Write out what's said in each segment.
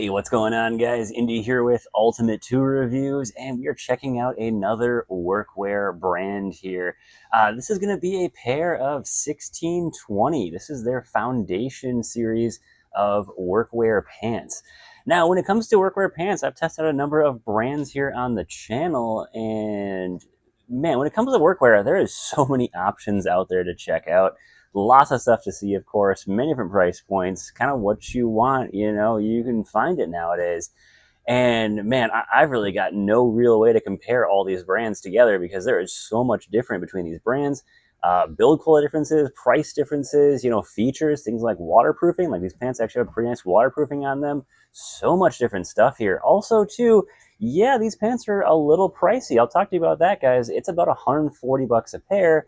Hey, what's going on, guys? Indy here with Ultimate Tour Reviews, and we are checking out another workwear brand here. This is going to be a pair of 1620. This is their foundation series of workwear pants. Now, when it comes to workwear pants, I've tested a number of brands here on the channel, and man, when it comes to workwear, there is so many options out there to check out. Lots of stuff to see, of course, many different price points, kind of what you want, you can find it nowadays. And man, I've really got no real way to compare all these brands together because there is so much different between these brands. Build quality differences, price differences, features, things like waterproofing. Like these pants actually have pretty nice waterproofing on them. So much different stuff here. Also, too, yeah, these pants are a little pricey. I'll talk to you about that, guys. It's about 140 bucks a pair.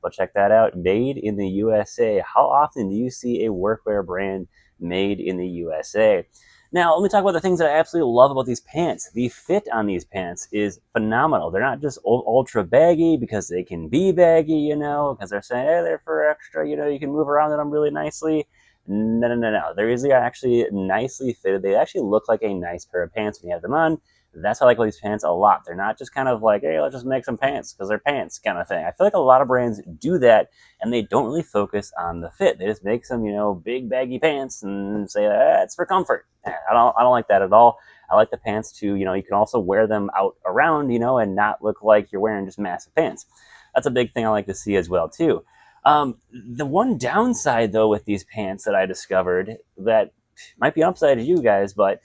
But check that out, made in the USA. How often do you see a workwear brand made in the USA? Now, let me talk about the things that I absolutely love about these pants. The fit on these pants is phenomenal. They're not just ultra baggy because they can be baggy, because they're saying, hey, they're for extra, you can move around in them really nicely. No. They're usually actually nicely fitted. They actually look like a nice pair of pants when you have them on. That's why I like these pants a lot. They're not just kind of like, hey, let's just make some pants because they're pants kind of thing. I feel like a lot of brands do that and they don't really focus on the fit. They just make some, big baggy pants and say, it's for comfort. I don't like that at all. I like the pants to, you can also wear them out around, and not look like you're wearing just massive pants. That's a big thing I like to see as well, too. The one downside, though, with these pants that I discovered that might be an upside to you guys, but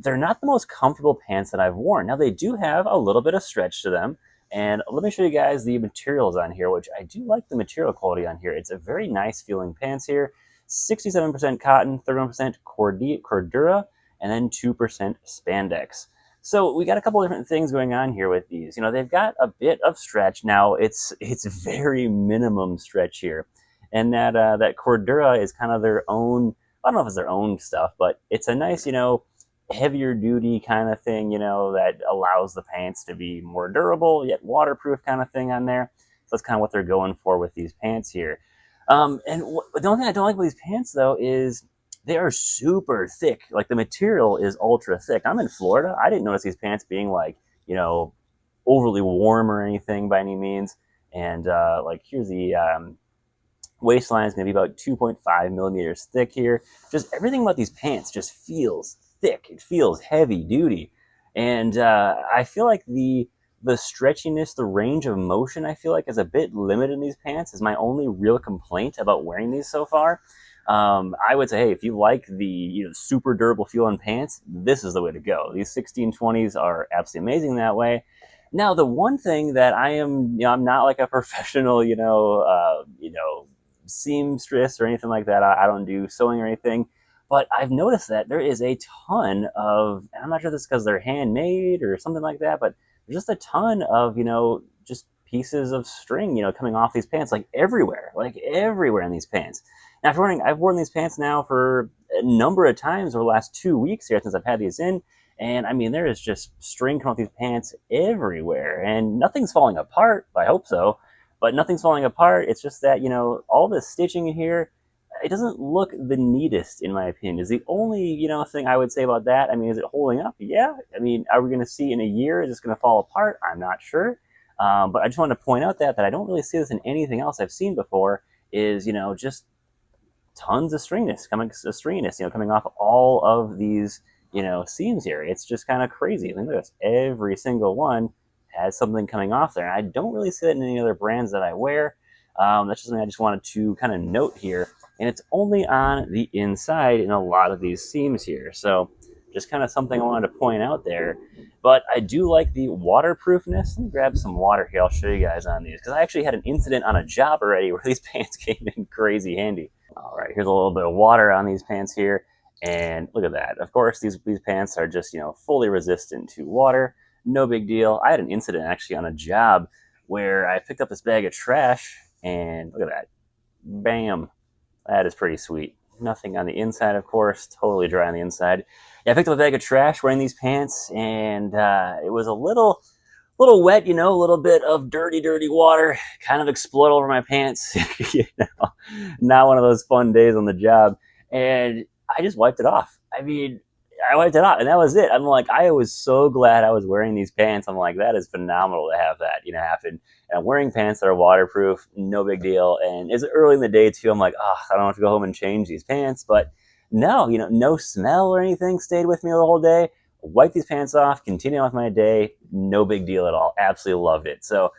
they're not the most comfortable pants that I've worn. Now, they do have a little bit of stretch to them. And let me show you guys the materials on here, which I do like the material quality on here. It's a very nice feeling pants here. 67% cotton, 31% cordura, and then 2% spandex. So we got a couple different things going on here with these. They've got a bit of stretch. Now, it's very minimum stretch here. And that cordura is kind of their own, I don't know if it's their own stuff, but it's a nice, heavier duty kind of thing, that allows the pants to be more durable, yet waterproof kind of thing on there. So that's kind of what they're going for with these pants here. And the only thing I don't like about these pants, though, is they are super thick. Like the material is ultra thick. I'm in Florida. I didn't notice these pants being like, overly warm or anything by any means. And like here's the waistline is going to be about 2.5 millimeters thick here. Just everything about these pants just feels thick. It feels heavy duty. And I feel like the stretchiness, the range of motion, I feel like is a bit limited in these pants is my only real complaint about wearing these so far. I would say, hey, if you like the super durable feel on pants, this is the way to go. These 1620s are absolutely amazing that way. Now, the one thing that I am, I'm not like a professional, seamstress or anything like that. I don't do sewing or anything. But I've noticed that there is a ton of, and I'm not sure if this is because they're handmade or something like that, but there's just a ton of, just pieces of string, coming off these pants, like everywhere in these pants. Now, I've worn these pants now for a number of times over the last 2 weeks here since I've had these in. And I mean, there is just string coming off these pants everywhere and nothing's falling apart. I hope so, but nothing's falling apart. It's just that, all the stitching in here, it doesn't look the neatest, in my opinion. Is the only, thing I would say about that. I mean, is it holding up? Yeah. I mean, are we going to see in a year? Is this going to fall apart? I'm not sure. But I just wanted to point out that I don't really see this in anything else I've seen before is, just tons of stringiness coming off all of these, seams here. It's just kind of crazy. Look at this. Every single one has something coming off there. And I don't really see that in any other brands that I wear. That's just something I just wanted to kind of note here. And it's only on the inside in a lot of these seams here. So just kind of something I wanted to point out there. But I do like the waterproofness. Let me grab some water here. I'll show you guys on these. Because I actually had an incident on a job already where these pants came in crazy handy. All right, here's a little bit of water on these pants here. And look at that. Of course, these pants are just, fully resistant to water. No big deal. I had an incident actually on a job where I picked up this bag of trash. And look at that. Bam. That is pretty sweet. Nothing on the inside, of course. Totally dry on the inside. Yeah, I picked up a bag of trash wearing these pants, and it was a little wet, a little bit of dirty water kind of exploded over my pants. Not one of those fun days on the job. And I just wiped it off. I mean, I wiped it off, and that was it. I'm like, I was so glad I was wearing these pants. I'm like, that is phenomenal to have that, happen. And I'm wearing pants that are waterproof, no big deal. And it's early in the day too. I'm like, oh, I don't have to go home and change these pants. But no, no smell or anything stayed with me the whole day. Wipe these pants off, continue on with my day, no big deal at all. Absolutely loved it. So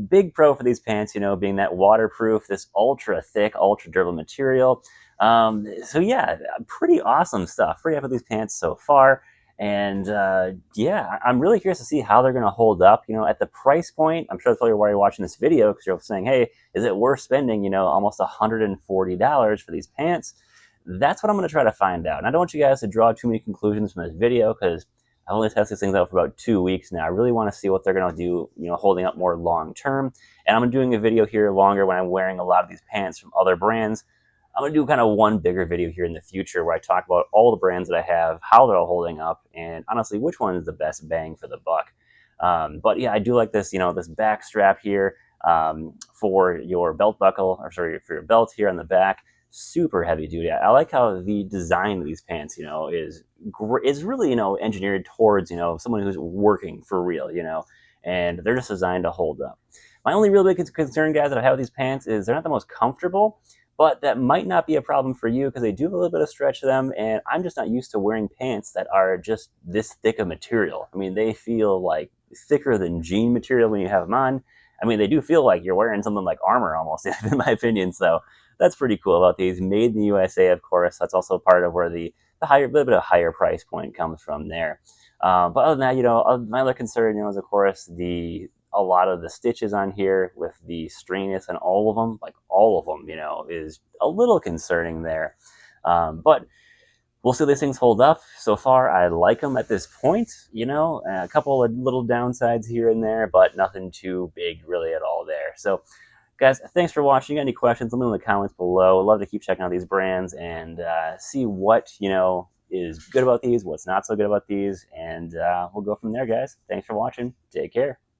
big pro for these pants, being that waterproof, this ultra thick, ultra durable material. So yeah, pretty awesome stuff. Pretty happy with these pants so far. And yeah, I'm really curious to see how they're going to hold up. At the price point, I'm sure that's probably why you're watching this video, because you're saying, hey, is it worth spending, almost $140 for these pants? That's what I'm going to try to find out. And I don't want you guys to draw too many conclusions from this video, because I've only tested these things out for about 2 weeks now. I really want to see what they're going to do, holding up more long term. And I'm doing a video here longer when I'm wearing a lot of these pants from other brands. I'm going to do kind of one bigger video here in the future where I talk about all the brands that I have, how they're all holding up, and honestly, which one is the best bang for the buck. But yeah, I do like this, this back strap here for your belt buckle, or sorry, for your belt here on the back. Super heavy duty. I like how the design of these pants, is really, engineered towards, someone who's working for real, and they're just designed to hold up. My only real big concern, guys, that I have with these pants is they're not the most comfortable. But that might not be a problem for you, because they do have a little bit of stretch to them, and I'm just not used to wearing pants that are just this thick of material. I mean, they feel like thicker than jean material when you have them on. I mean, they do feel like you're wearing something like armor almost, in my opinion. So that's pretty cool about these. Made in the USA, of course. That's also part of where the higher, little bit of higher price point comes from there. But other than that, my other concern, is of course a lot of the stitches on here with the stringiness on all of them, is a little concerning there. But we'll see if these things hold up. So far, I like them at this point, a couple of little downsides here and there, but nothing too big really at all there. So guys, thanks for watching. Any questions, let me know in the comments below. I'd love to keep checking out these brands and see what, is good about these, what's not so good about these, and we'll go from there, guys. Thanks for watching. Take care.